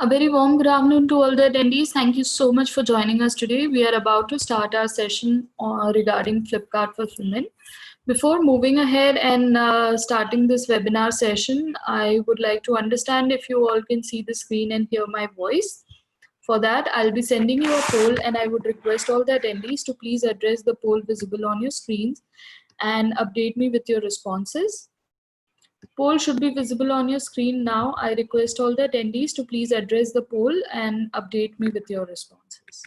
A very warm good afternoon to all the attendees. Thank you so much for joining us today. We are about to start our session regarding Flipkart fulfillment. Before moving ahead and starting this webinar session, I would like to understand if you all can see the screen and hear my voice. For that, I'll be sending you a poll and I would request all the attendees to please address the poll visible on your screens and update me with your responses. Poll should be visible on your screen now. I request all the attendees to please address the poll and update me with your responses.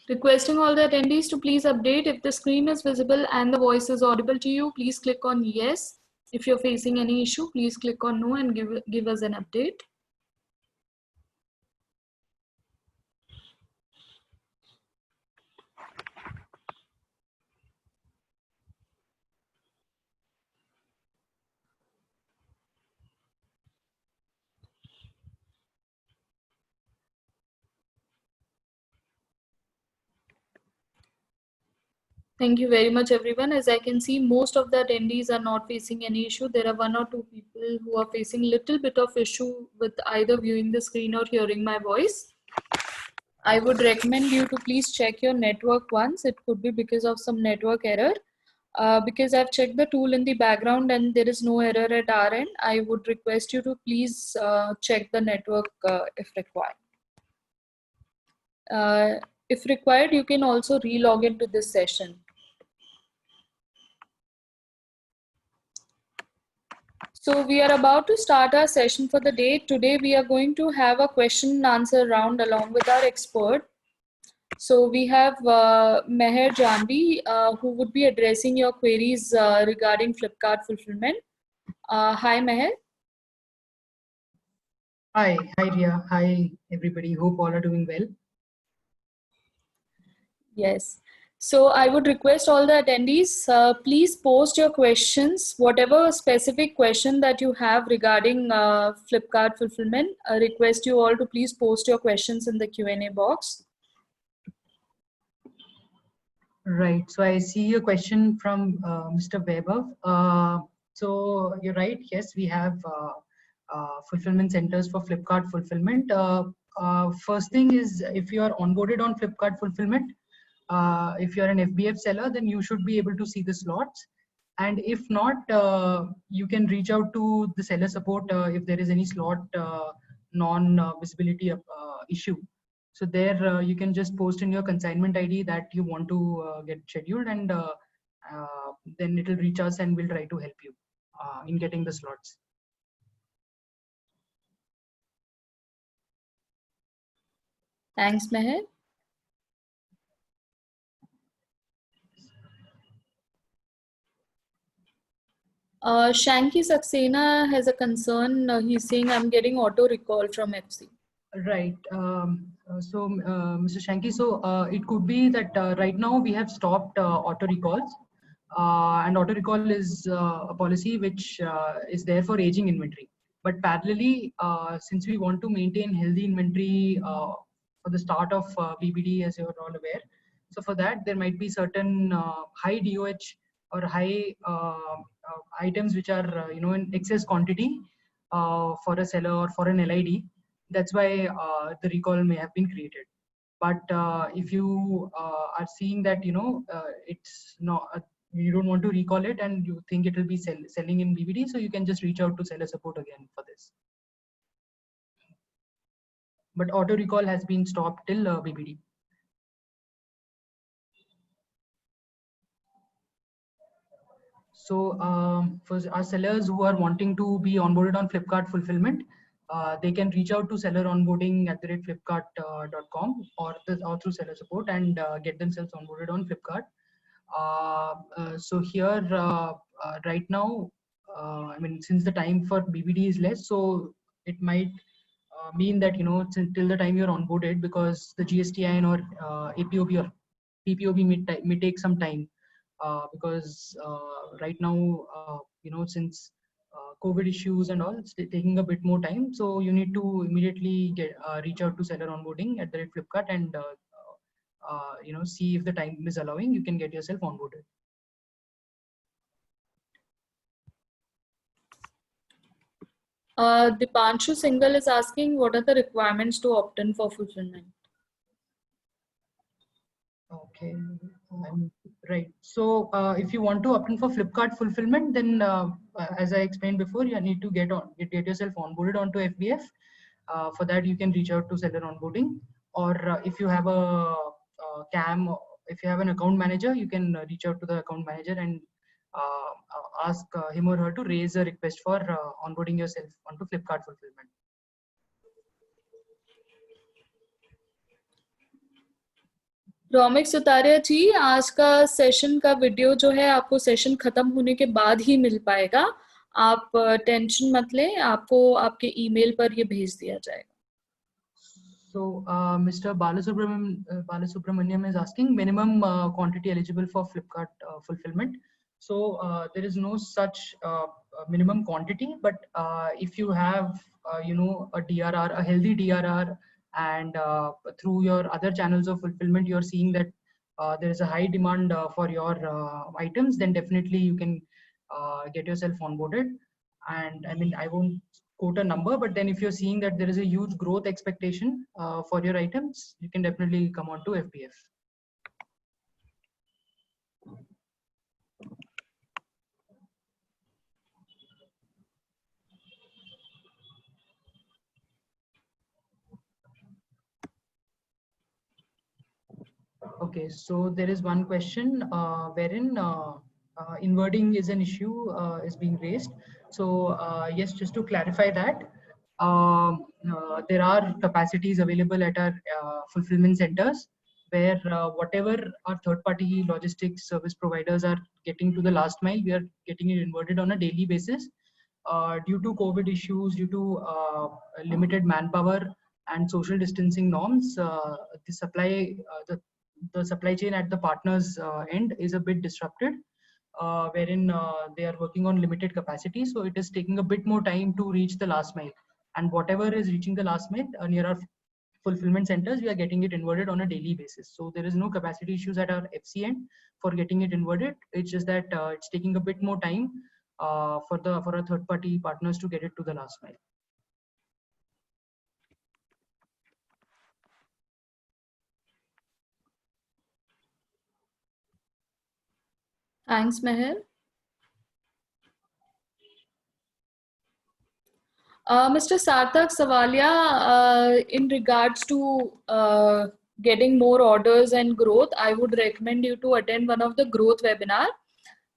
Requesting all the attendees to please update if the screen is visible and the voice is audible to you. Please click on yes. If you're facing any issue, please click on no and give us an update. Thank you very much, everyone. As I can see, most of the attendees are not facing any issue. There are 1 or 2 people who are facing little bit of issue with either viewing the screen or hearing my voice. I would recommend you to please check your network once. It could be because of some network error. Because I've checked the tool in the background and there is no error at our end, I would request you to please check the network if required. If required, you can also re-log into this session. So we are about to start our session for the day. Today we are going to have a question and answer round along with our expert. So we have Meher Janvi who would be addressing your queries regarding Flipkart fulfillment. Hi Meher. Hi Ria. Hi everybody. Hope all are doing well. Yes. So I would request all the attendees, please post your questions, whatever specific question that you have regarding Flipkart fulfillment. I request you all to please post your questions in the Q&A box. Right. So I see a question from Mr. Vaibhav. So you're right. Yes, we have fulfillment centers for Flipkart fulfillment. First thing is, if you are onboarded on Flipkart fulfillment, if you're an FBF seller, then you should be able to see the slots. And if not, you can reach out to the seller support if there is any slot non-visibility issue. So there you can just post in your consignment ID that you want to get scheduled, and then it will reach us and we'll try to help you in getting the slots. Thanks, Meher. Shanky Saxena has a concern. He's saying, I'm getting auto recall from FC. Right. Mr. Shanky, so it could be that right now we have stopped auto recalls, and auto recall is a policy which is there for aging inventory. But parallelly, since we want to maintain healthy inventory for the start of BBD, as you're all aware, so for that there might be certain high DOH or high items which are in excess quantity for a seller or for an LID. That's why the recall may have been created. But if you are seeing that it's not, you don't want to recall it and you think it will be selling in BBD, so you can just reach out to seller support again for this. But auto recall has been stopped till BBD. So for our sellers who are wanting to be onboarded on Flipkart fulfillment, they can reach out to seller onboarding @flipkart.com or through seller support and get themselves onboarded on Flipkart. So here right now, I mean, since the time for BBD is less, so it might mean that till the time you're onboarded, because the GSTIN or APOB or PPOB may take some time, because right now since COVID issues and all, it's taking a bit more time. So you need to immediately reach out to seller onboarding at the Flipkart and see if the time is allowing. You can get yourself onboarded. Dipanshu Singhal is asking, what are the requirements to opt in for fulfillment? Okay, right. So if you want to opt in for Flipkart fulfillment, then as I explained before, you need to get yourself onboarded onto FBF. For that, you can reach out to seller onboarding, or if you have a CAM, if you have an account manager, you can reach out to the account manager and ask him or her to raise a request for onboarding yourself onto Flipkart fulfillment. Romik Sutaria ji, आज का session का video जो है आपको session खत्म होने के बाद ही मिल पाएगा. आप टेंशन मत लें, आपको आपके ईमेल पर ये भेज दिया जाएगा. So Mr. Balasubramaniam is asking minimum quantity eligible for Flipkart fulfillment. So there is no such minimum quantity, but if you have a DRR, a healthy DRR, and through your other channels of fulfillment, you're seeing that there is a high demand for your items, then definitely you can get yourself onboarded. And I mean, I won't quote a number, but then if you're seeing that there is a huge growth expectation for your items, you can definitely come on to FBF. Okay, so there is one question wherein inwarding is an issue is being raised. So yes, just to clarify that, there are capacities available at our fulfillment centers, where whatever our third-party logistics service providers are getting to the last mile, we are getting it inverted on a daily basis. Due to COVID issues, due to limited manpower and social distancing norms, the supply chain at the partners end is a bit disrupted, wherein they are working on limited capacity. So it is taking a bit more time to reach the last mile. And whatever is reaching the last mile near our fulfillment centers, we are getting it inverted on a daily basis. So there is no capacity issues at our FC end for getting it inverted. It's just that it's taking a bit more time for our third-party partners to get it to the last mile. Thanks, Meher. Mr. Sarthak Savalia, in regards to getting more orders and growth, I would recommend you to attend one of the growth webinar.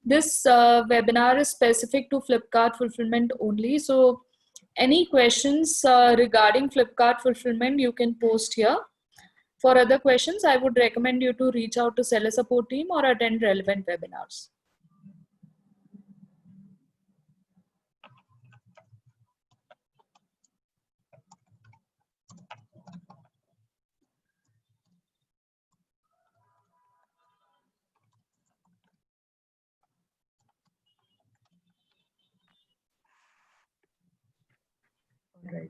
This webinar is specific to Flipkart fulfillment only. So any questions regarding Flipkart fulfillment, you can post here. For other questions, I would recommend you to reach out to seller support team or attend relevant webinars. Right.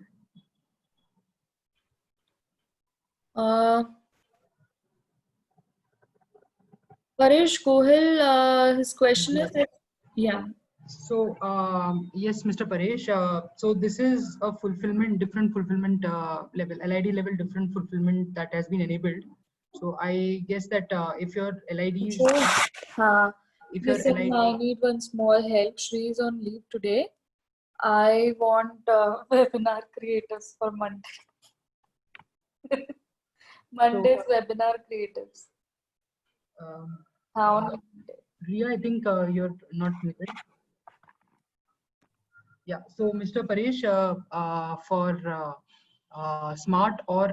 Paresh Gohil, his question is that, yeah. So yes, Mr. Paresh. So this is a different fulfillment level, LID level, different fulfillment that has been enabled. So I guess that if your LID is, if your listen, LID, I need one small help. Shri is on leave today. I want webinar creators for Monday. Monday's webinar creatives. Ria, I think you're not muted. Yeah. So Mr. Paresh, for Smart or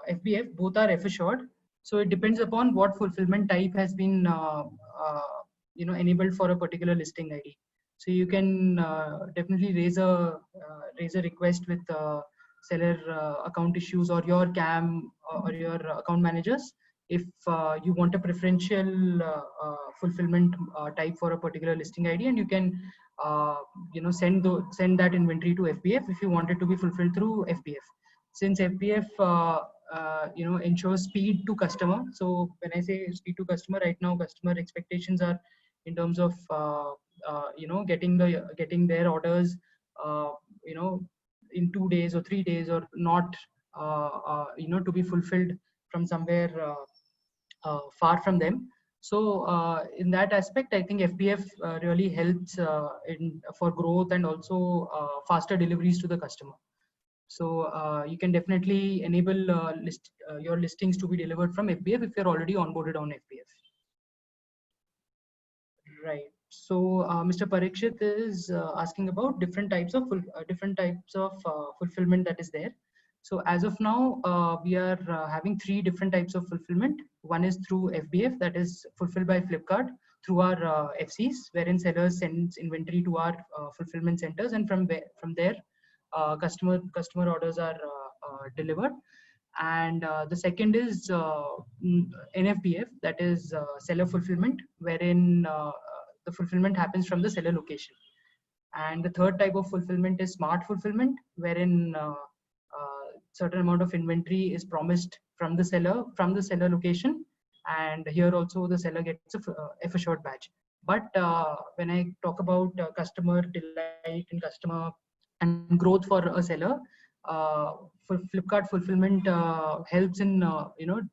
FBF, both are F assured. So it depends upon what fulfillment type has been enabled for a particular listing ID. So you can definitely raise a request with seller account issues or your CAM or your account managers. If you want a preferential fulfillment type for a particular listing ID, and you can send that inventory to FBF if you want it to be fulfilled through FBF. Since FBF ensures speed to customer. So when I say speed to customer, right now customer expectations are in terms of getting their orders in 2 days or 3 days, or not to be fulfilled from somewhere far from them. So in that aspect, I think FBF really helps for growth and also faster deliveries to the customer. So you can definitely enable your listings to be delivered from FBF if you're already onboarded on FBF. Right. So Mr. Parikshit is asking about different types of fulfillment that is there. So as of now, we are having 3 different types of fulfillment. One is through FBF, that is fulfilled by Flipkart through our FCs, wherein sellers sends inventory to our fulfillment centers, and from there, customer orders are delivered. And the second is NFBF, that is seller fulfillment, wherein the fulfillment happens from the seller location. And the third type of fulfillment is smart fulfillment, wherein certain amount of inventory is promised from the seller location, and here also the seller gets a F Assured badge. But when I talk about customer delight and customer and growth for a seller, for Flipkart fulfillment helps in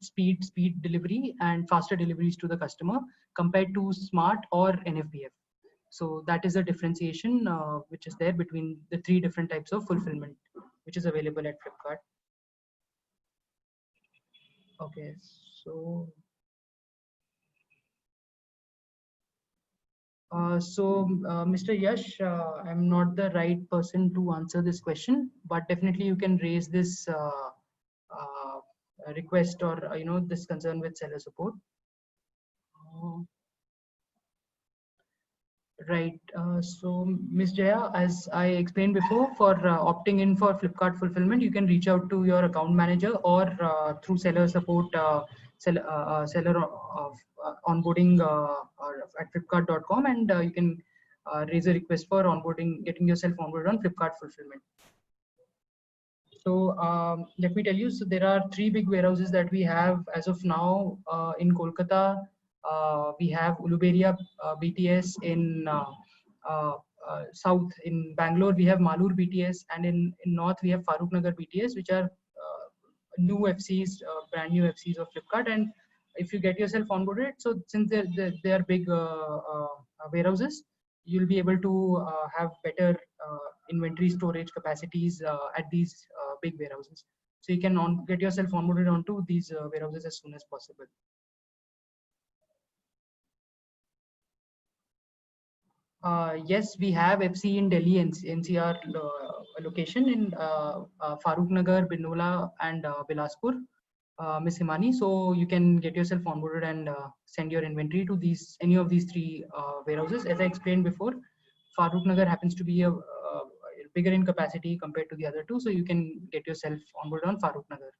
speed delivery and faster deliveries to the customer compared to smart or NFBF. So that is a differentiation which is there between the 3 different types of fulfillment which is available at Flipkart. Okay, so Mr. Yash, I'm not the right person to answer this question, but definitely you can raise this request or this concern with seller support. Right. So Ms. Jaya, as I explained before, for opting in for Flipkart fulfillment, you can reach out to your account manager or through seller support, seller onboarding at flipkart.com, and you can raise a request for getting yourself onboarded on Flipkart fulfillment. So let me tell you, so there are 3 big warehouses that we have as of now in Kolkata. We have Uluberia BTS in south. In Bangalore, we have Malur BTS, and in north, we have Faruk Nagar BTS, which are new FCs, brand new FCs of Flipkart. And if you get yourself onboarded, so since they are big warehouses, you'll be able to have better inventory storage capacities at these big warehouses. So you can get yourself onboarded onto these warehouses as soon as possible. Yes, we have FC in Delhi NCR location in Faruk Nagar, Binola, and Bilaspur, Miss Himani. So you can get yourself onboarded and send your inventory to any of these 3 warehouses. As I explained before, Faruk Nagar happens to be a bigger in capacity compared to the other 2, so you can get yourself onboarded on Faruk Nagar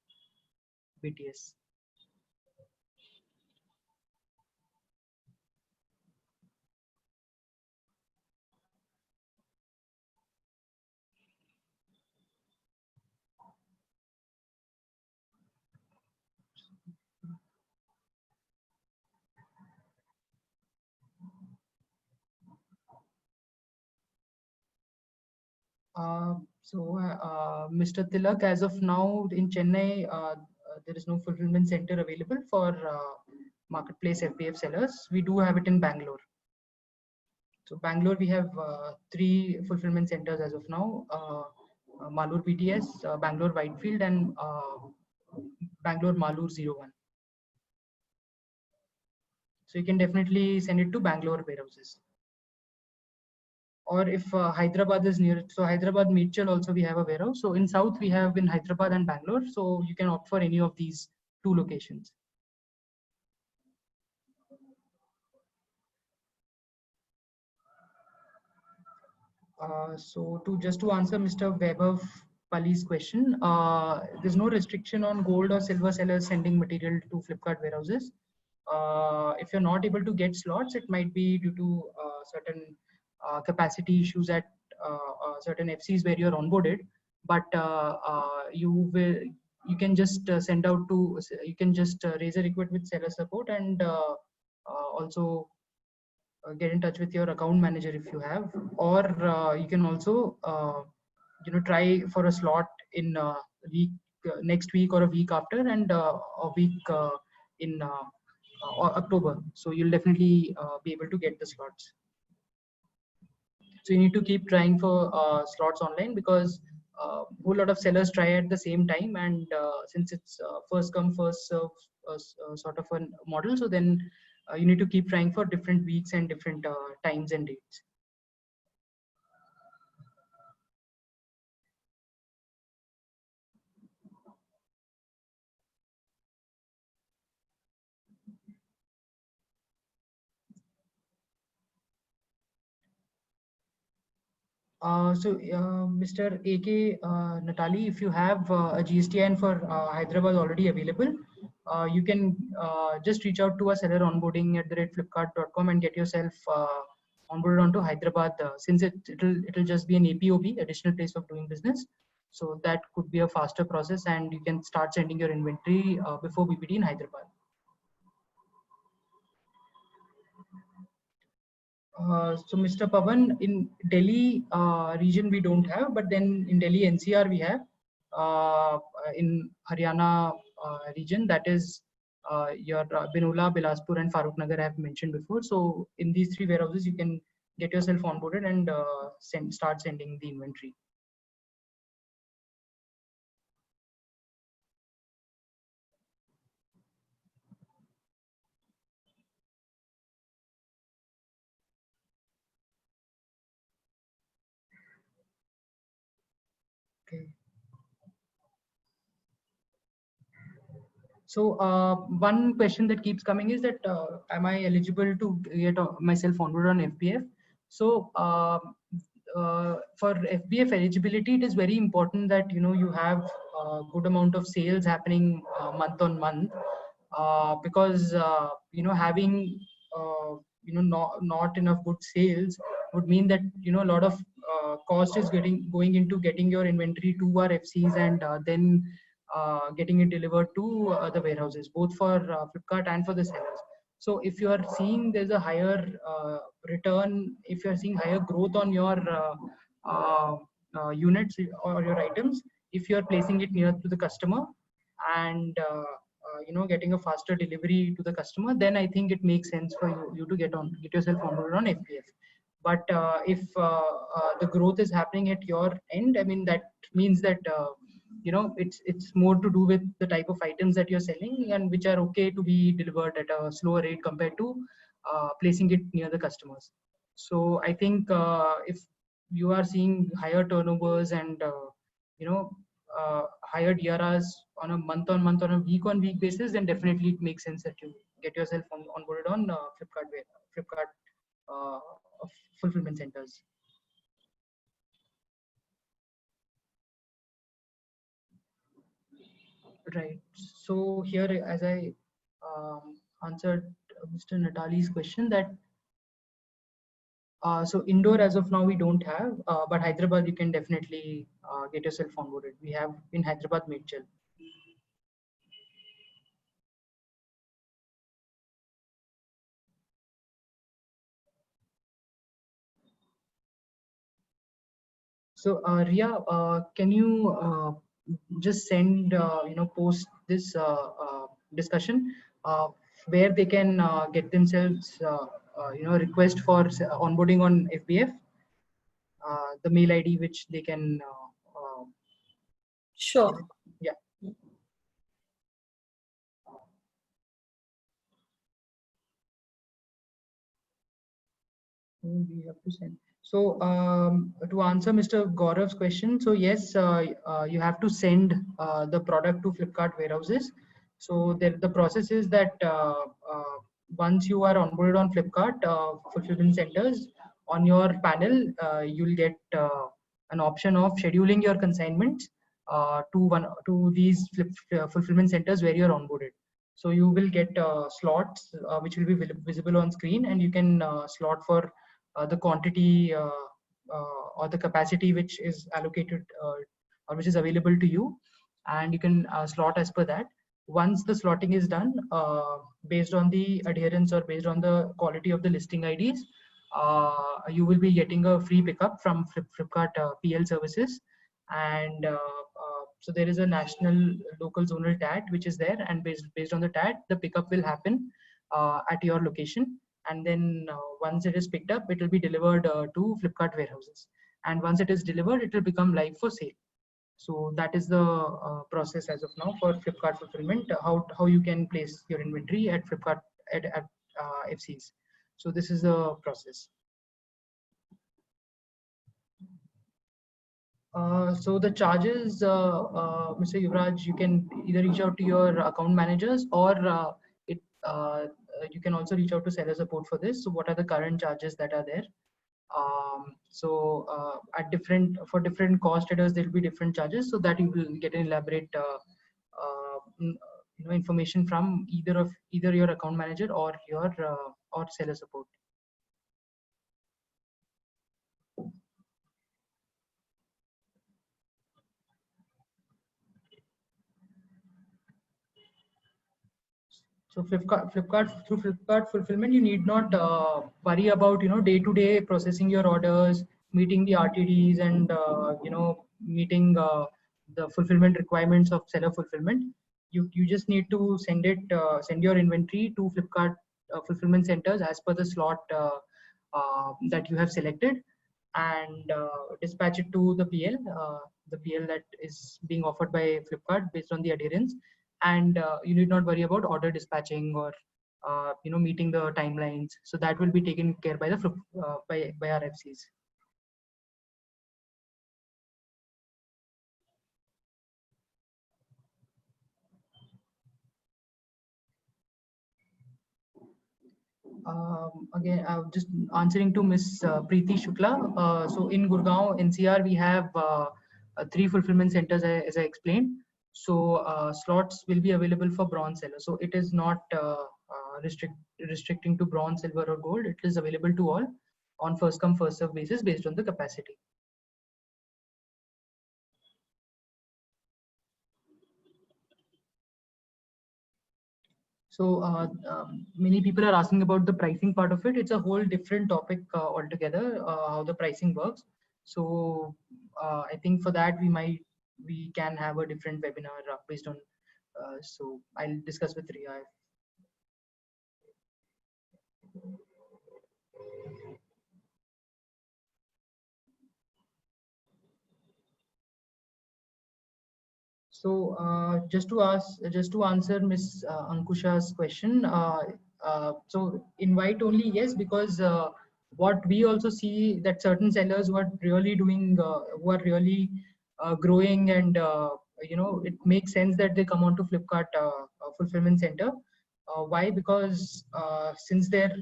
BTS. Mr. Tilak, as of now in Chennai, there is no fulfillment center available for marketplace FBF sellers. We do have it in Bangalore. So Bangalore, we have 3 fulfillment centers as of now: Malur BTS, Bangalore Whitefield, and Bangalore Malur 01. So you can definitely send it to Bangalore warehouses. Or if Hyderabad is near, so Hyderabad Meetchal also we have a warehouse. So in south we have in Hyderabad and Bangalore. So you can opt for any of these 2 locations. So just to answer Mr. Vaibhav Pali's question. There's no restriction on gold or silver sellers sending material to Flipkart warehouses. If you're not able to get slots, it might be due to certain capacity issues at certain FCs where you're onboarded. But you can just send out to, you can just raise a request with seller support, and also get in touch with your account manager if you have, or you can also try for a slot in week next week or a week after, and a week in October. So you'll definitely be able to get the slots. So you need to keep trying for slots online, because a whole lot of sellers try at the same time, and since it's first come first serve sort of a model, so then you need to keep trying for different weeks and different times and dates. Mr. AK Natali, if you have a GSTN for Hyderabad already available, you can just reach out to us seller onboarding at @flipkart.com and get yourself onboarded onto Hyderabad, since it'll just be an APOB, additional place of doing business. So that could be a faster process, and you can start sending your inventory before BPD in Hyderabad. So Mr. Pavan, in Delhi region we don't have, but then in Delhi NCR we have. In Haryana region, that is your Binola, Bilaspur and Faruk Nagar I have mentioned before. So in these 3 warehouses you can get yourself onboarded and start sending the inventory. Okay. So one question that keeps coming is that am I eligible to get myself onboarded on FBF? So for FBF eligibility, it is very important that you have a good amount of sales happening month on month, because having not enough good sales would mean that a lot of cost is going into getting your inventory to our FCs, and then getting it delivered to the warehouses, both for Flipkart and for the sellers. So if you are seeing there's a higher return, if you're seeing higher growth on your units or your items, if you're placing it near to the customer, and getting a faster delivery to the customer, then I think it makes sense for you to get yourself onboarded on FBF. But if the growth is happening at your end, I mean, that means that it's more to do with the type of items that you're selling, and which are okay to be delivered at a slower rate compared to placing it near the customers. So I think if you are seeing higher turnovers and higher DRRs on a month-on-month, on a week-on-week basis, then definitely it makes sense that you get yourself onboarded on Flipkart fulfillment centers. Right. So here, as I answered Mr. Natali's question, that so indoor as of now we don't have, but Hyderabad you can definitely get yourself onboarded. We have in Hyderabad Medchal. So Ria, can you just send post this discussion where they can get themselves request for onboarding on FBF, the mail ID which they can Sure. Yeah. We have to send. So to answer Mr. Gaurav's question, so yes, you have to send the product to Flipkart warehouses. So the process is that once you are onboarded on Flipkart fulfillment centers, on your panel, you'll get an option of scheduling your consignments. to these fulfillment centers where you're onboarded. So you will get slots which will be visible on screen, and you can slot for the quantity or the capacity which is allocated or which is available to you, and you can slot as per that. Once the slotting is done, based on the adherence or based on the quality of the listing IDs, you will be getting a free pickup from Flipkart PL services. And so there is a national local zonal TAT which is there, and based on the TAT, the pickup will happen at your location. And then once it is picked up, it will be delivered to Flipkart warehouses. And once it is delivered, it will become live for sale. So that is the process as of now for Flipkart fulfillment, how you can place your inventory at Flipkart at FCs. So this is the process. So the charges, Mr. Yuvraj, you can either reach out to your account managers, or you can also reach out to seller support for this. So what are the current charges that are there? For different cost headers, there will be different charges, so that you will get an elaborate information from either your account manager or your or seller support. So through Flipkart fulfillment, you need not worry about day-to-day processing your orders, meeting the RTDs, and meeting the fulfillment requirements of seller fulfillment. You just need to send your inventory to Flipkart fulfillment centers as per the slot that you have selected, and dispatch it to the PL that is being offered by Flipkart based on the adherence. And you need not worry about order dispatching or meeting the timelines. So that will be taken care by the by our FCs. Again, just answering to Miss Preeti Shukla. So in Gurgaon NCR, we have 3 fulfillment centers, as I explained. So slots will be available for bronze seller. So it is not restricting to bronze, silver, or gold. It is available to all on first come first serve basis based on the capacity. So many people are asking about the pricing part of it. It's a whole different topic altogether, how the pricing works. So I think for that we can have a different webinar based on. So I'll discuss with Riya. So just to answer Miss Ankusha's question, so invite only, yes, because what we also see that certain sellers who are really doing, who are really growing, and it makes sense that they come onto Flipkart fulfillment center. Why? Because since their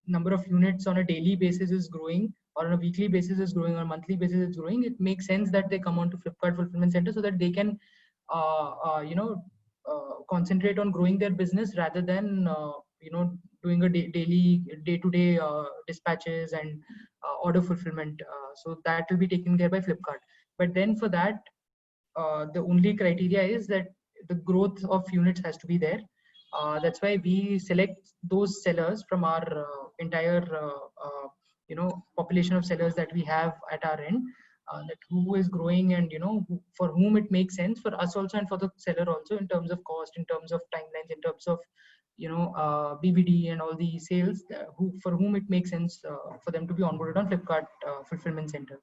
number of units on a daily basis is growing, or on a weekly basis is growing, or monthly basis is growing, it makes sense that they come on to Flipkart fulfillment center so that they can concentrate on growing their business rather than doing a daily day-to-day dispatches and order fulfillment. So that will be taken care by Flipkart. But then for that, the only criteria is that the growth of units has to be there. That's why we select those sellers from our entire population of sellers that we have at our end, that who is growing, and for whom it makes sense, for us also and for the seller also, in terms of cost, in terms of timelines, in terms of BBD and all the sales, for whom it makes sense for them to be onboarded on Flipkart fulfillment centers.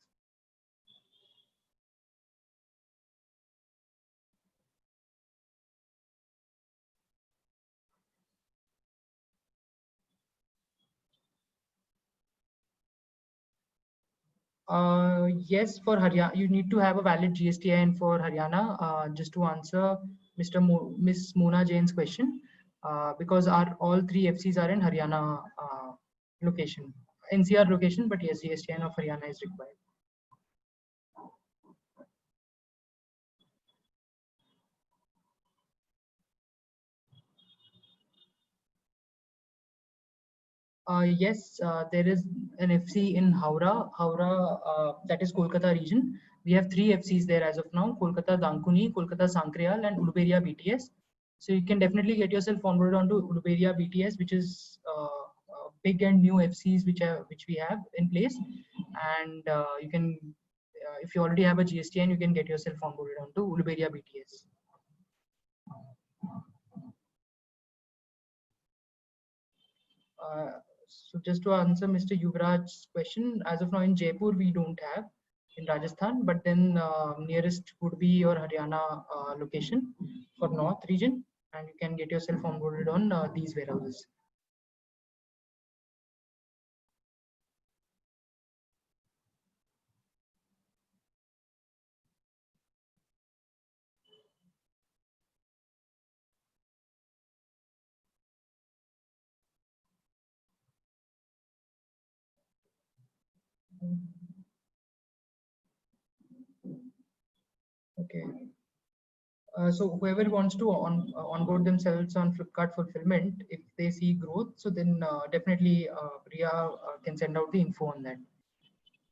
Yes, for Haryana, you need to have a valid GSTIN for Haryana. Just to answer Miss Mona Jain's question, because all 3 FCs are in Haryana location, NCR location, but yes, GSTIN of Haryana is required. Yes, there is an FC in Howrah, that is Kolkata region. We have three FCs there as of now: Kolkata Dankuni, Kolkata Sankryal, and Uluberia BTS. So you can definitely get yourself onboarded onto Uluberia BTS, which is big and new FCs which we have in place, and you can, if you already have a GSTN, you can get yourself onboarded onto Uluberia BTS. So just to answer Mr. Yuvraj's question, as of now in Jaipur we don't have, in Rajasthan, but then nearest would be your Haryana location for North region, and you can get yourself onboarded on these warehouses. Okay. So whoever wants to onboard themselves on Flipkart Fulfillment, if they see growth, so then definitely Priya can send out the info on that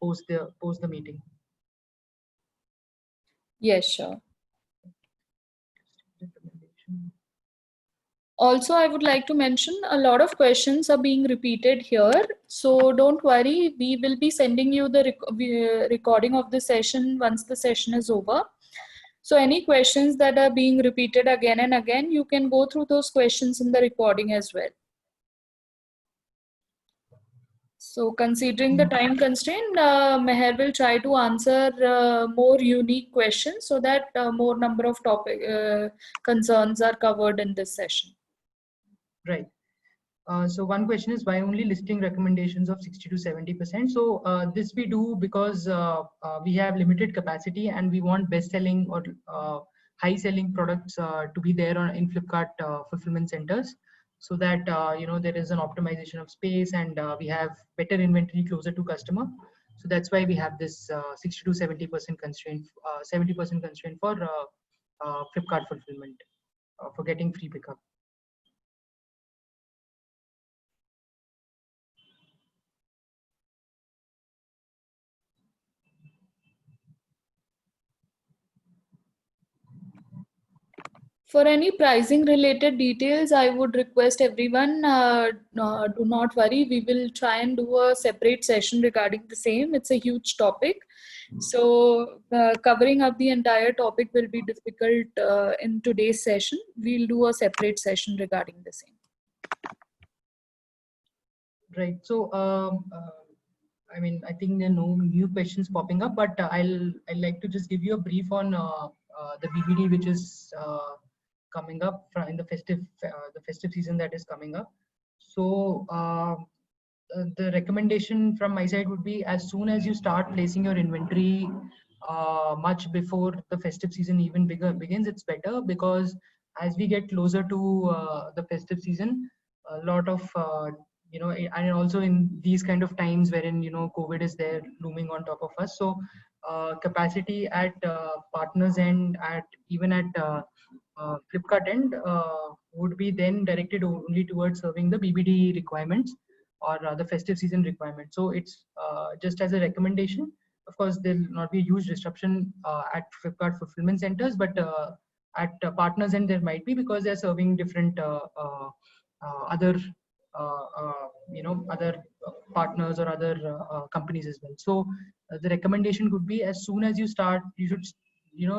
post the meeting. Yes, sure. Also, I would like to mention a lot of questions are being repeated here. So don't worry, we will be sending you the recording of the session once the session is over. So any questions that are being repeated again and again, you can go through those questions in the recording as well. So considering the time constraint, Meher will try to answer more unique questions so that more number of concerns are covered in this session. Right. So one question is, why only listing recommendations of 60 to 70%? So this we do because we have limited capacity and we want best-selling or high-selling products to be there in Flipkart fulfillment centers, so that there is an optimization of space and we have better inventory closer to customer. So that's why we have this 60 to 70% constraint, 70% constraint for Flipkart fulfillment for getting free pickup. For any pricing related details, I would request everyone, do not worry, we will try and do a separate session regarding the same. It's a huge topic. So covering up the entire topic will be difficult in today's session. We'll do a separate session regarding the same. Right. So, I mean, I think there are no new questions popping up, but I'd like to just give you a brief on the BBD, which is coming up in the festive season that is coming up. So, the recommendation from my side would be, as soon as you start placing your inventory much before the festive season even begins, it's better, because as we get closer to the festive season, a lot of and also in these kind of times wherein COVID is there looming on top of us, so capacity at partners end, at even at Flipkart end, would be then directed only towards serving the BBD requirements or the festive season requirements. So it's just as a recommendation. Of course, there will not be a huge disruption at Flipkart fulfillment centers, but at partners end there might be, because they're serving different other other partners or other companies as well. So the recommendation could be, as soon as you start, you should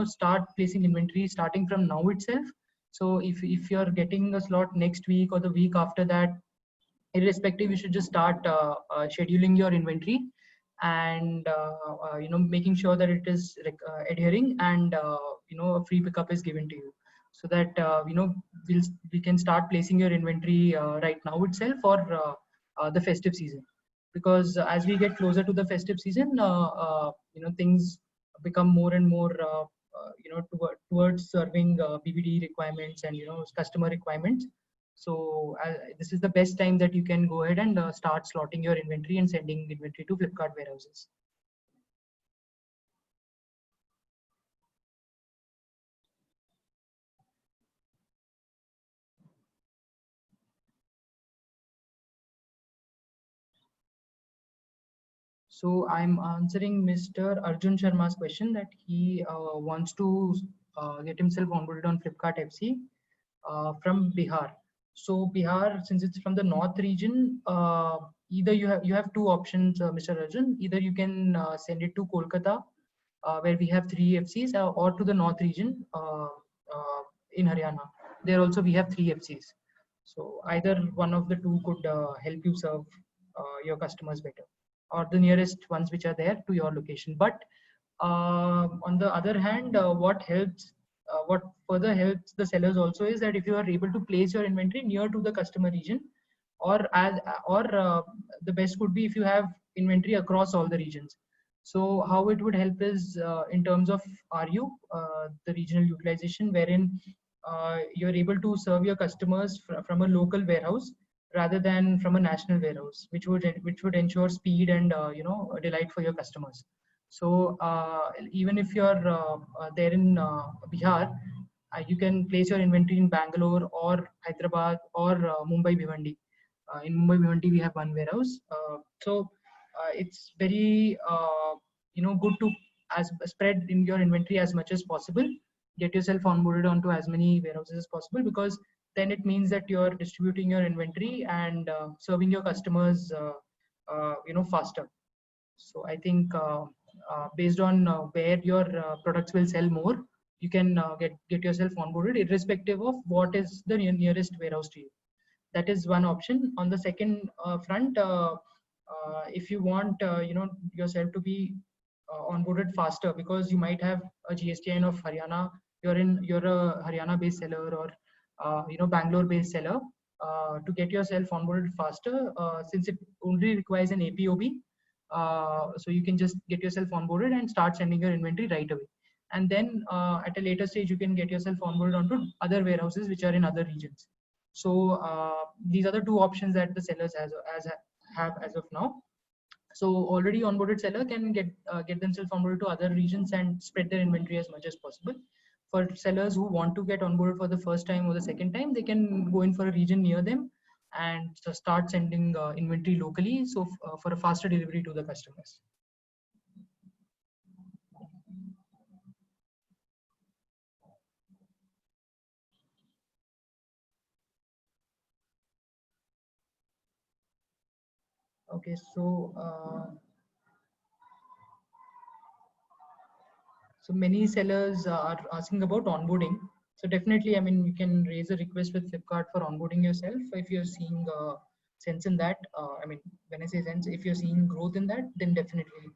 start placing inventory starting from now itself. So if you're getting a slot next week or the week after that, irrespective, you should just start scheduling your inventory, and making sure that it is adhering, and a free pickup is given to you, so that we can start placing your inventory right now itself for the festive season. Because as we get closer to the festive season, things become more and more towards serving BBD requirements and customer requirements. So this is the best time that you can go ahead and start slotting your inventory and sending inventory to Flipkart warehouses. So I'm answering Mr. Arjun Sharma's question that he wants to get himself onboarded on Flipkart FC from Bihar. So Bihar, since it's from the north region, either you have two options, Mr. Arjun. Either you can send it to Kolkata, where we have three FCs, or to the north region in Haryana. There also we have three FCs. So either one of the two could help you serve your customers better, or the nearest ones which are there to your location. But on the other hand, what further helps the sellers also is that if you are able to place your inventory near to the customer region, or the best would be if you have inventory across all the regions. So how it would help is in terms of RU, the regional utilization, wherein you're able to serve your customers from a local warehouse rather than from a national warehouse, which would ensure speed and a delight for your customers. So even if you're there in Bihar, you can place your inventory in Bangalore or Hyderabad or Mumbai Bhiwandi. In Mumbai Bhiwandi, we have one warehouse. So it's very good to as spread in your inventory as much as possible. Get yourself onboarded onto as many warehouses as possible, because then it means that you're distributing your inventory and serving your customers faster. So I think based on where your products will sell more, you can get yourself onboarded irrespective of what is the nearest warehouse to you. That is one option. On the second front, if you want yourself to be onboarded faster, because you might have a GSTN of Haryana, you're a Haryana based seller, or Bangalore based seller, to get yourself onboarded faster, since it only requires an APOB, so you can just get yourself onboarded and start sending your inventory right away. And then at a later stage, you can get yourself onboarded onto other warehouses which are in other regions. So these are the two options that the sellers have as of now. So already onboarded seller can get themselves onboarded to other regions and spread their inventory as much as possible. For sellers who want to get onboarded for the first time or the second time, they can go in for a region near them and start sending inventory locally, so for a faster delivery to the customers. Okay, so many sellers are asking about onboarding. So definitely, I mean, you can raise a request with Flipkart for onboarding yourself if you're seeing sense in that. I mean, when I say sense, if you're seeing growth in that, then definitely.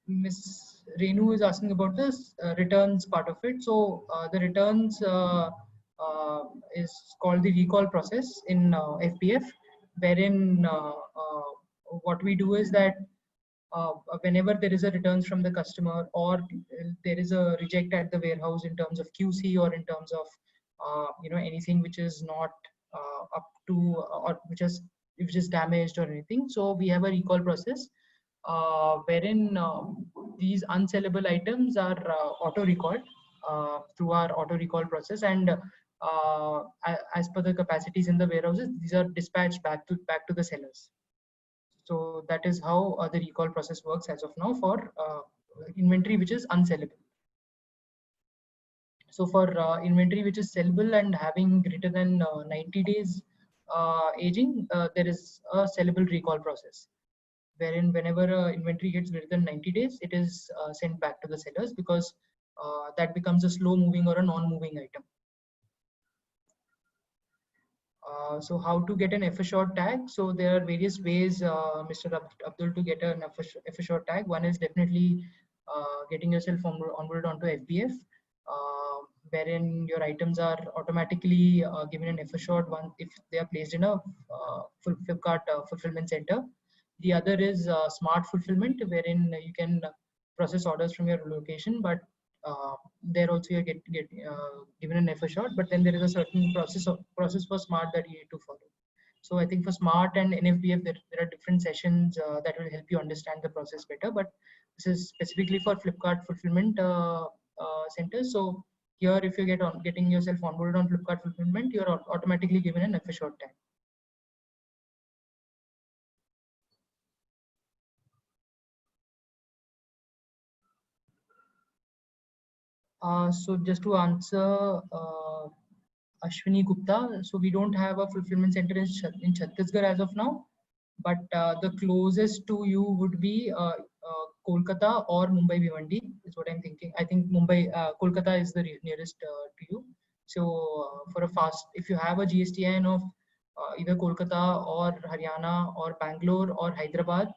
Miss Renu is asking about this returns part of it. So the returns is called the recall process in FBF, wherein what we do is that whenever there is a returns from the customer, or there is a reject at the warehouse in terms of QC, or in terms of anything which is not up to, or which is damaged or anything, so we have a recall process wherein these unsellable items are auto recalled through our auto recall process, and as per the capacities in the warehouses, these are dispatched back to the sellers. So that is how the recall process works as of now for inventory which is unsellable. So for inventory which is sellable and having greater than 90 days aging, there is a sellable recall process, wherein whenever inventory gets greater than 90 days, it is sent back to the sellers, because that becomes a slow moving or a non-moving item. So how to get an FAShort tag? So there are various ways, Mr. Abdul, to get an FAShort tag. One is definitely getting yourself onboarded onto FBF, wherein your items are automatically given an FAShort one if they are placed in a Flipkart fulfillment center. The other is smart fulfillment, wherein you can process orders from your location, but there also you get given an FAShort, but then there is a certain process for smart that you need to follow. So I think for smart and NFBF, there are different sessions that will help you understand the process better, but this is specifically for Flipkart fulfillment centers. So here, if you getting yourself onboarded on Flipkart fulfillment, you're automatically given an FAShort tag. So just to answer Ashwini Gupta, so we don't have a fulfillment center in Chhattisgarh as of now, but the closest to you would be Kolkata or Mumbai Bhiwandi is what I'm thinking. I think Kolkata is the nearest to you. So for a fast, if you have a GSTN of either Kolkata or Haryana or Bangalore or Hyderabad,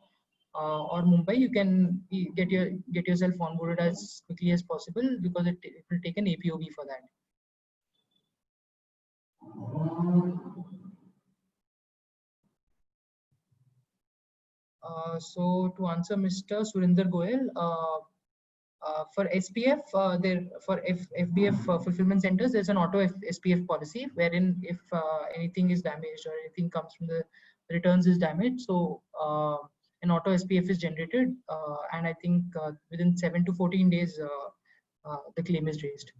or Mumbai, you can get yourself onboarded as quickly as possible, because it will take an APOB for that. So to answer Mr. Surinder Goyal, for SPF, for FBF FulfillMint centers, there's an auto SPF policy wherein if anything is damaged or anything comes from the returns is damaged, so an auto SPF is generated, and I think within 7 to 14 days the claim is raised.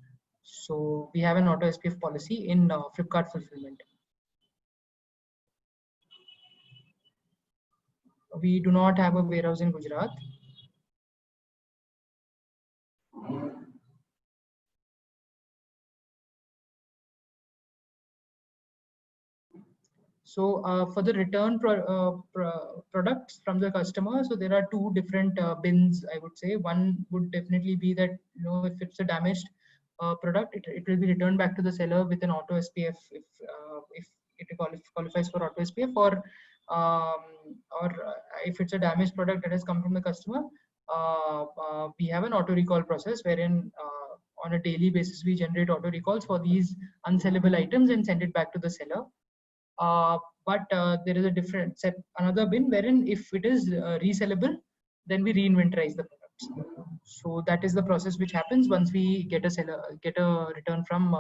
So we have an auto SPF policy in Flipkart Fulfillment. We do not have a warehouse in Gujarat. So for the return products from the customer, so there are two different bins, I would say. One would definitely be that, if it's a damaged product, it will be returned back to the seller with an auto SPF if it qualifies for auto SPF, or if it's a damaged product that has come from the customer, we have an auto recall process wherein on a daily basis we generate auto recalls for these unsellable items and send it back to the seller. But there is a different another bin wherein if it is resellable, then we reinventorize the products. So that is the process which happens once we get a return from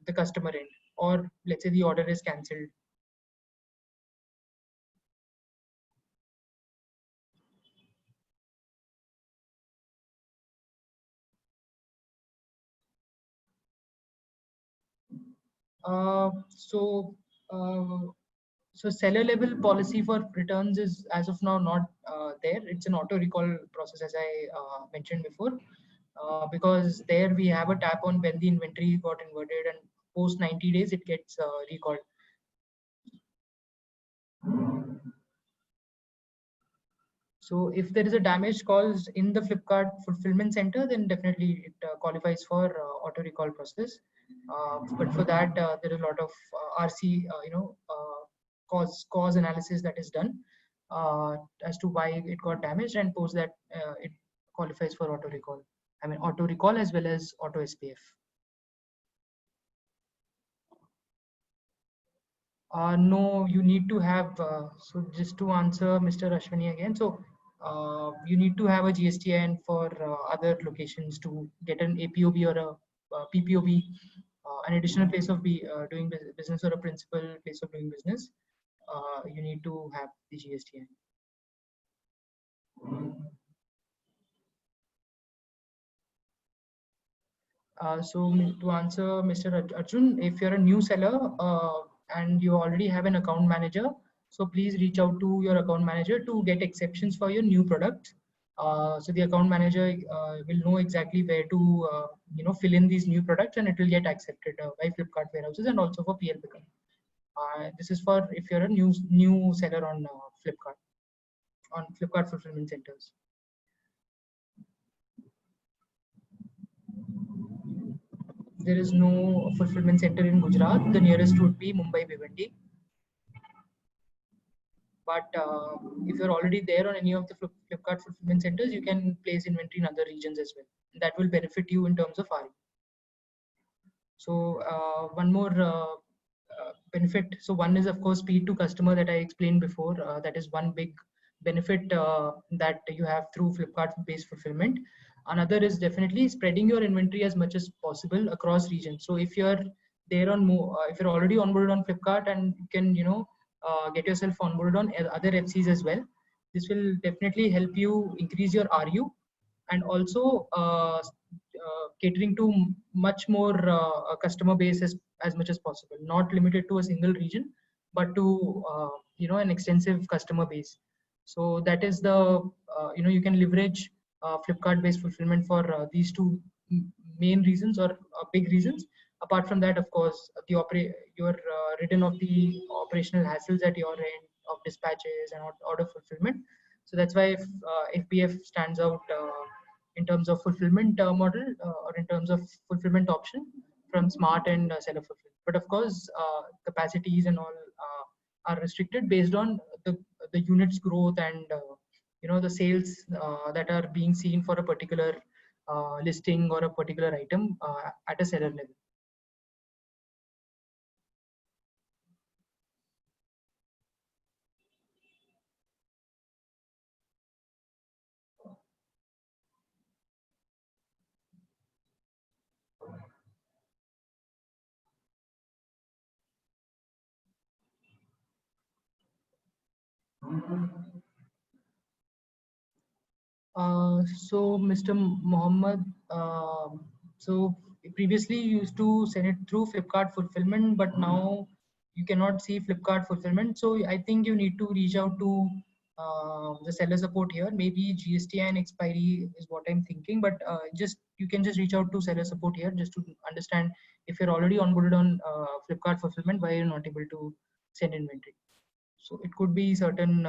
the customer end, or let's say the order is cancelled. So seller level policy for returns is as of now not there. It's an auto recall process, as I mentioned before, because there we have a tap on when the inventory got inverted, and post 90 days it gets recalled. So if there is a damage caused in the Flipkart fulfillment center, then definitely it qualifies for auto recall process. But for that, there is a lot of RC, cause analysis that is done as to why it got damaged, and post that it qualifies for auto recall. I mean, auto recall as well as auto SPF. No, you need to have, so just to answer Mr. Ashwini again, so you need to have a GSTN for other locations to get an APOB or a PPOB, an additional place of doing business, or a principal place of doing business. You need to have the GSTN. So to answer Mr. Arjun, if you're a new seller and you already have an account manager, so please reach out to your account manager to get exceptions for your new product. So the account manager will know exactly where to fill in these new products, and it will get accepted by Flipkart warehouses and also for PL Pickup. This is for if you're a new seller on Flipkart fulfillment centers. There is no fulfillment center in Gujarat. The nearest would be Mumbai Bhiwandi. But if you're already there on any of the Flipkart fulfillment centers, you can place inventory in other regions as well. That will benefit you in terms of RE. So one more benefit. So one is of course speed to customer that I explained before. That is one big benefit that you have through Flipkart-based fulfillment. Another is definitely spreading your inventory as much as possible across regions. So if you're there on if you're already onboarded on Flipkart and you can get yourself onboarded on other FCs as well, this will definitely help you increase your RU, and also catering to much more customer base as much as possible, not limited to a single region, but to an extensive customer base. So that is the you can leverage Flipkart based fulfillment for these two main reasons or big reasons. Apart from that, of course, you're ridden of the operational hassles at your end of dispatches and order fulfillment. So that's why if, FBF stands out in terms of fulfillment model or in terms of fulfillment option from smart and seller fulfillment. But of course, capacities and all are restricted based on the units growth and the sales that are being seen for a particular listing or a particular item at a seller level. So Mr. Mohammed, so previously you used to send it through Flipkart fulfillment, but now you cannot see Flipkart fulfillment. So I think you need to reach out to the seller support here. Maybe GST and expiry is what I'm thinking, but you can just reach out to seller support here just to understand if you're already onboarded on Flipkart fulfillment, why you're not able to send inventory. So it could be certain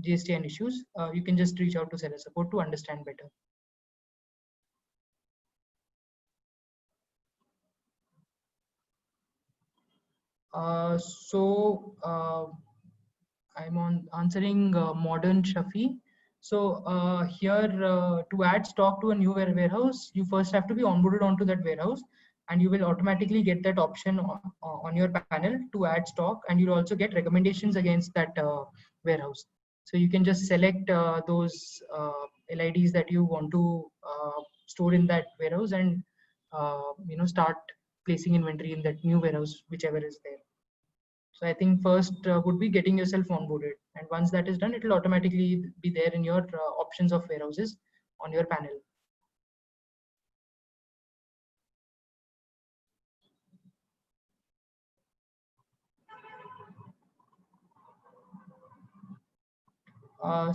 GSTN issues. You can just reach out to seller support to understand better. I'm answering Modern Shafi. So here to add stock to a new warehouse, you first have to be onboarded onto that warehouse, and you will automatically get that option on your panel to add stock, and you'll also get recommendations against that warehouse. So you can just select those LIDs that you want to store in that warehouse, and start placing inventory in that new warehouse, whichever is there. So I think first would be getting yourself onboarded, and once that is done, it will automatically be there in your options of warehouses on your panel.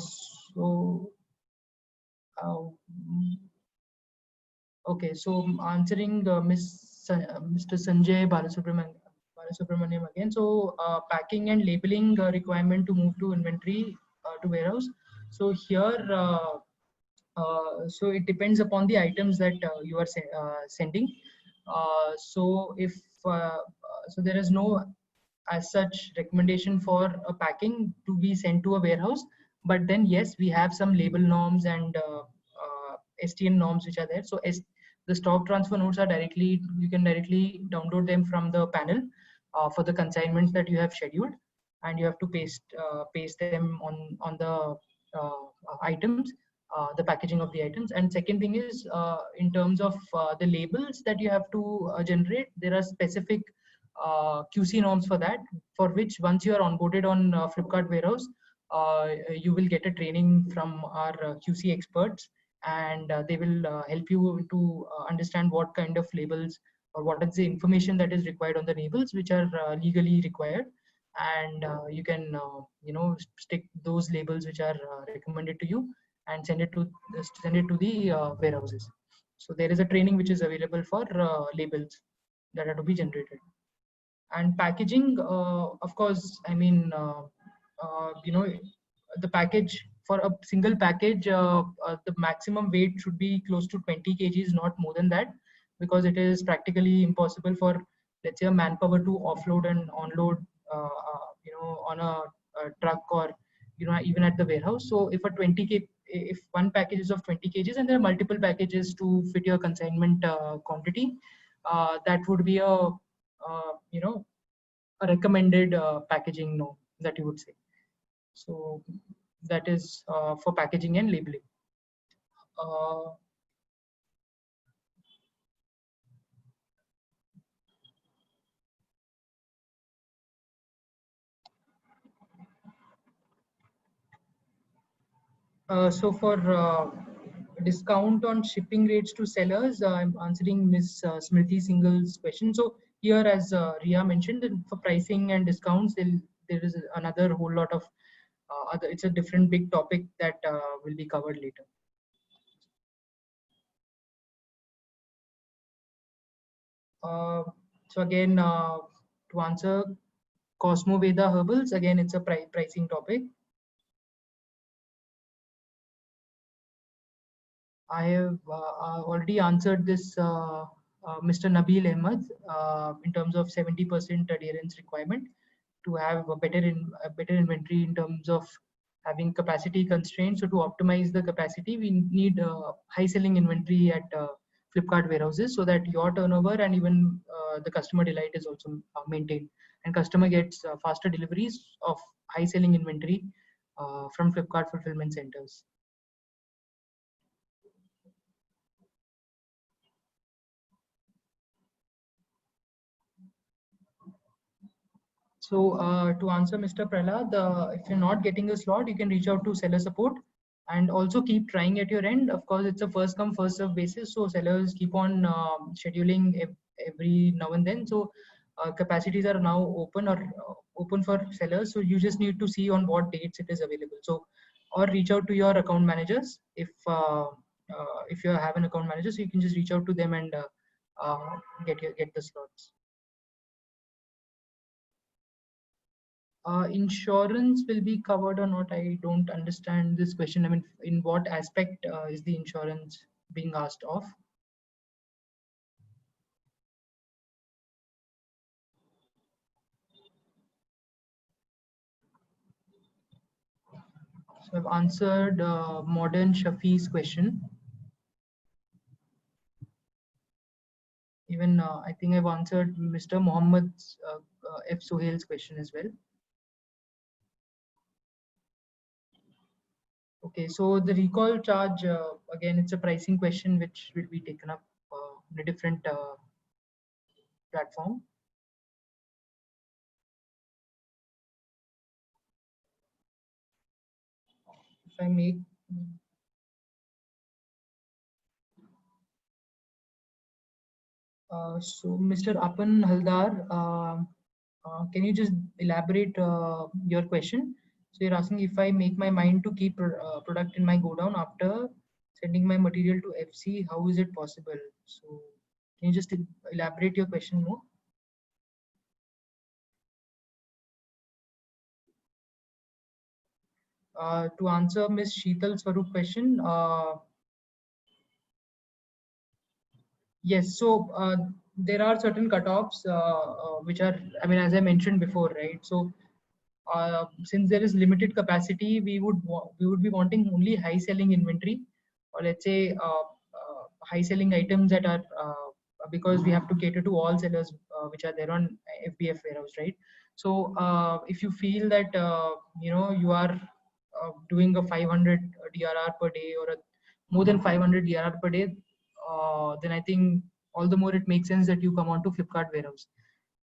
So okay, so I'm answering Mr. Sanjay Balasubramaniam again. So packing and labeling requirement to move to inventory to warehouse. So here, so it depends upon the items that you are sending. So if so, there is no as such recommendation for a packing to be sent to a warehouse. But then yes, we have some label norms and STN norms which are there. So the stock transfer notes are you can directly download them from the panel for the consignments that you have scheduled, and you have to paste them on the items, the packaging of the items. And second thing is in terms of the labels that you have to generate, there are specific QC norms for that, for which once you are onboarded on Flipkart warehouse, you will get a training from our QC experts, and they will help you to understand what kind of labels or what is the information that is required on the labels, which are legally required. And you can stick those labels which are recommended to you and send it to the warehouses. So there is a training which is available for labels that are to be generated. And packaging, of course, I mean the package, for a single package, the maximum weight should be close to 20 kgs, not more than that, because it is practically impossible for, let's say, a manpower to offload and onload on a truck, or even at the warehouse. So if if one package is of 20 kgs and there are multiple packages to fit your consignment quantity, that would be a a recommended packaging norm that you would say. So that is for packaging and labeling. So for discount on shipping rates to sellers, I'm answering Ms. Smriti Singhal's question. So here, as Ria mentioned, for pricing and discounts, there is another whole lot of it's a different big topic that will be covered later. So again, to answer Cosmo Veda Herbals, again, it's a pricing topic. I have already answered this, Mr. Nabil Ahmed, in terms of 70% adherence requirement to have a better inventory in terms of having capacity constraints. So to optimize the capacity, we need high selling inventory at Flipkart warehouses so that your turnover and even the customer delight is also maintained, and customer gets faster deliveries of high selling inventory from Flipkart fulfillment centers. So to answer Mr. Prahlad, if you're not getting a slot, you can reach out to seller support and also keep trying at your end. Of course, it's a first come first serve basis, so sellers keep on scheduling every now and then. So capacities are now open for sellers. So you just need to see on what dates it is available. So or reach out to your account managers if you have an account manager, so you can just reach out to them and get the slots. Insurance will be covered or not? I don't understand this question. I mean, in what aspect is the insurance being asked of? So I've answered Modern Shafi's question. Even I think I've answered Mr. Mohammed F. Sohail's question as well. Okay, so the recall charge, again, it's a pricing question which will be taken up in a different platform. If I make so Mr. Apan Haldar, can you just elaborate your question? So you're asking if I make my mind to keep product in my godown after sending my material to FC, how is it possible? So can you just elaborate your question more? To answer Ms. Sheetal Swarup question, yes, so there are certain cutoffs which are, I mean, as I mentioned before, right? So since there is limited capacity, we would be wanting only high selling inventory, or let's say high selling items that are because we have to cater to all sellers which are there on FBF warehouse, right? So if you feel that you are doing a 500 DRR per day or more than 500 DRR per day, then I think all the more it makes sense that you come on to Flipkart warehouse.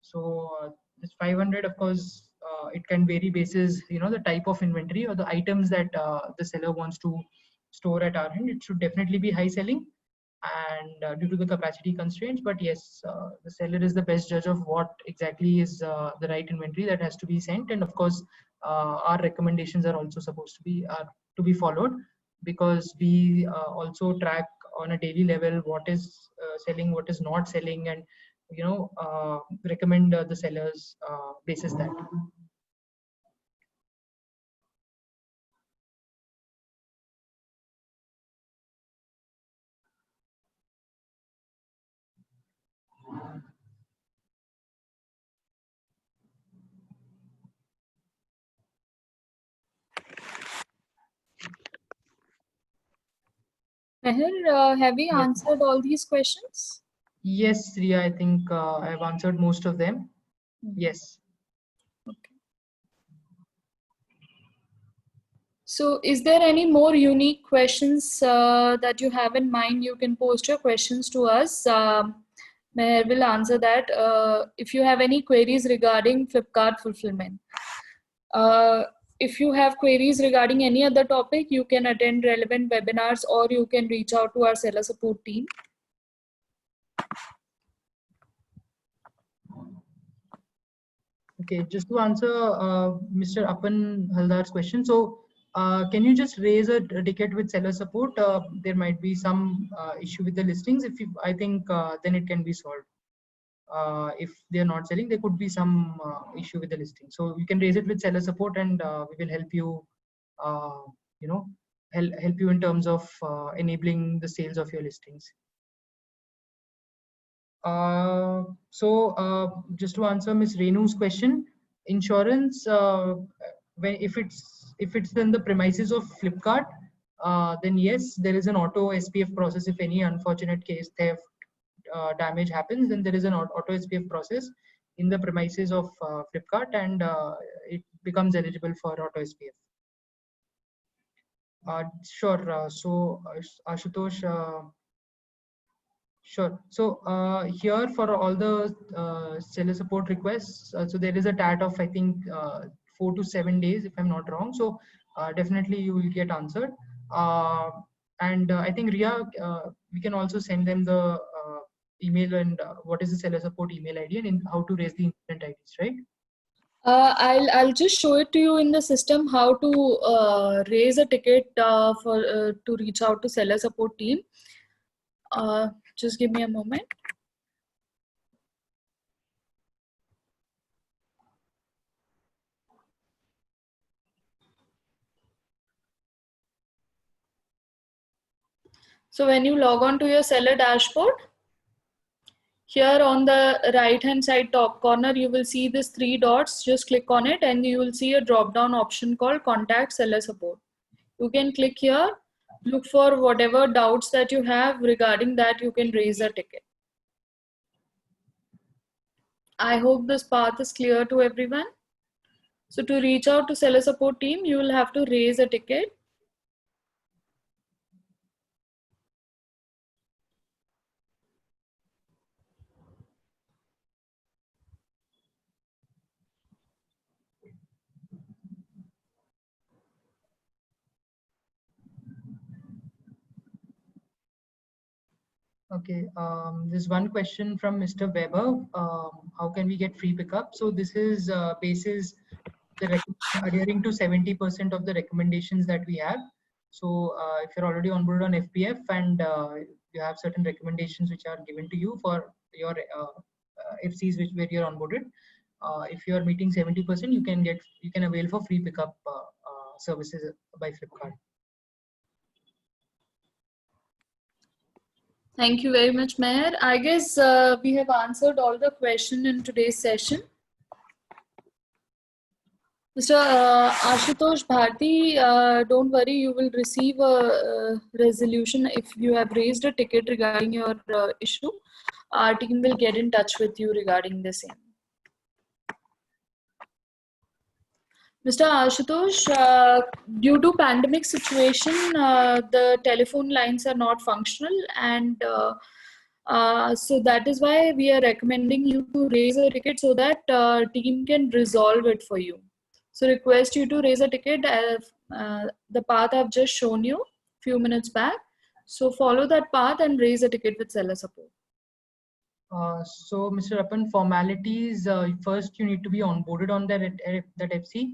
So this 500, of course, it can vary basis, the type of inventory or the items that the seller wants to store at our end. It should definitely be high selling and due to the capacity constraints. But yes, the seller is the best judge of what exactly is the right inventory that has to be sent. And of course, our recommendations are also supposed to be followed, because we also track on a daily level what is selling, what is not selling, and recommend the sellers basis that. Meher, have we Yeah. answered all these questions? Yes, Riya, I think I've answered most of them. Yes. Okay. So is there any more unique questions that you have in mind? You can post your questions to us. Meher will answer that. If you have any queries regarding Flipkart fulfillment. If you have queries regarding any other topic, you can attend relevant webinars or you can reach out to our seller support team. Okay, just to answer Mr. Apan Haldar's question. So can you just raise a ticket with seller support? There might be some issue with the listings. I think then it can be solved. if they're not selling, there could be some issue with the listing. So you can raise it with seller support, and we will help you, you know, help you in terms of enabling the sales of your listings. Just to answer Ms. Renu's question, insurance, if it's in the premises of Flipkart, then yes, there is an auto SPF process. If any unfortunate case, theft, damage happens, then there is an auto SPF process in the premises of Flipkart, and it becomes eligible for auto SPF. Sure. Ashutosh, sure. So here for all the seller support requests, so there is a TAT of, I think, 4 to 7 days, if I'm not wrong. So definitely you will get answered. And I think Ria, we can also send them the email and what is the seller support email ID and how to raise the incident IDs, right? I'll just show it to you in the system how to raise a ticket to reach out to seller support team. Just give me a moment. So when you log on to your seller dashboard, here on the right hand side top corner, you will see this 3 dots. Just click on it and you will see a drop down option called contact seller support. You can click here, look for whatever doubts that you have regarding that. You can raise a ticket. I hope this path is clear to everyone. So to reach out to seller support team, you will have to raise a ticket. Okay, there's one question from Mr. Weber. How can we get free pickup? So this is basis the adhering to 70% of the recommendations that we have. So if you're already onboarded on FPF and you have certain recommendations which are given to you for your FCs where you're onboarded, if you are meeting 70%, you can avail for free pickup services by Flipkart. Thank you very much, Meher. I guess we have answered all the questions in today's session. Mr. Ashutosh Bharti, don't worry, you will receive a resolution if you have raised a ticket regarding your issue. Our team will get in touch with you regarding the same. Mr. Ashutosh, due to pandemic situation, the telephone lines are not functional, and so that is why we are recommending you to raise a ticket so that team can resolve it for you. So request you to raise a ticket. The path I've just shown you a few minutes back. So follow that path and raise a ticket with seller support. So Mr. Rappan, formalities, first you need to be onboarded on that FC.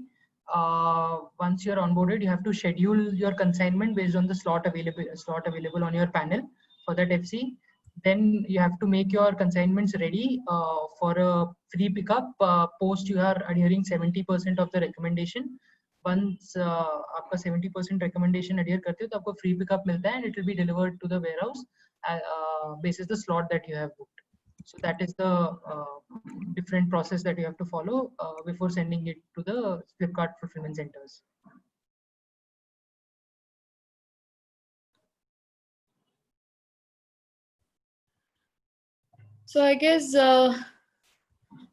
Once you're onboarded, you have to schedule your consignment based on the slot available on your panel for that FC. Then you have to make your consignments ready for a free pickup post you are adhering 70% of the recommendation. Once आपका 70% recommendation adhere करते हो तो आपको free pickup मिलता है and it will be delivered to the warehouse basis the slot that you have booked. So that is the different process that you have to follow before sending it to the Flipkart fulfillment centers. So I guess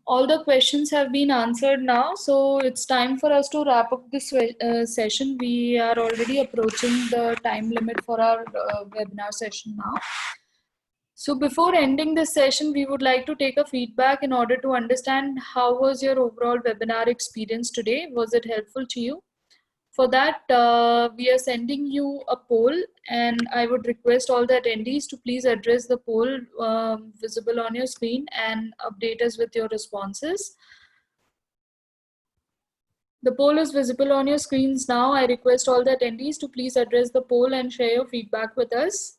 all the questions have been answered now. So it's time for us to wrap up this session. We are already approaching the time limit for our webinar session now. So before ending this session, we would like to take a feedback in order to understand how was your overall webinar experience today. Was it helpful to you? For that, we are sending you a poll, and I would request all the attendees to please address the poll visible on your screen and update us with your responses. The poll is visible on your screens now. I request all the attendees to please address the poll and share your feedback with us.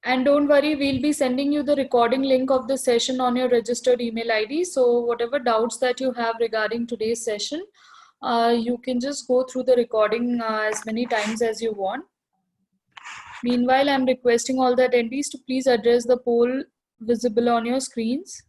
And don't worry, we'll be sending you the recording link of the session on your registered email ID. So whatever doubts that you have regarding today's session, you can just go through the recording as many times as you want. Meanwhile, I'm requesting all the attendees to please address the poll visible on your screens.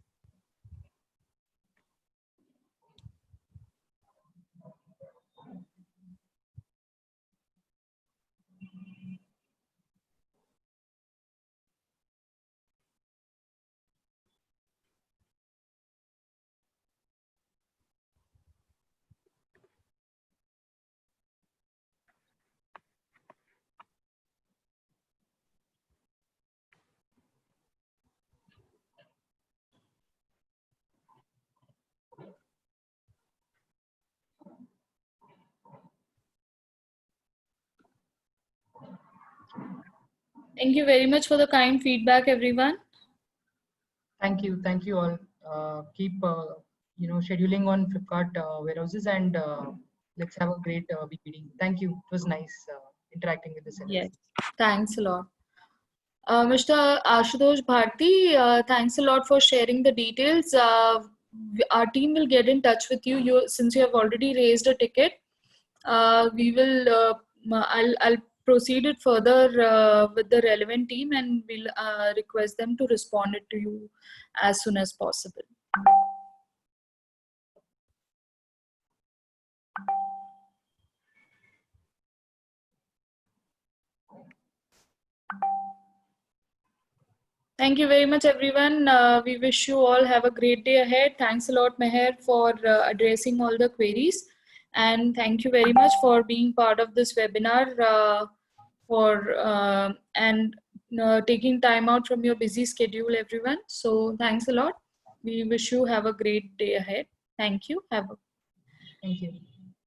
Thank you very much for the kind feedback, everyone. Thank you all. Keep scheduling on Flipkart warehouses, and let's have a great week meeting. Thank you. It was nice interacting with the sellers. Yes, thanks a lot. Mr. Ashutosh Bharti, thanks a lot for sharing the details. Our team will get in touch with you. Since you have already raised a ticket, we will. I'll proceed it further with the relevant team, and we'll request them to respond it to you as soon as possible. Thank you very much, everyone. We wish you all have a great day ahead. Thanks a lot, Meher, for addressing all the queries. And thank you very much for being part of this webinar and taking time out from your busy schedule, everyone. So thanks a lot. We wish you have a great day ahead. Thank you. Thank you.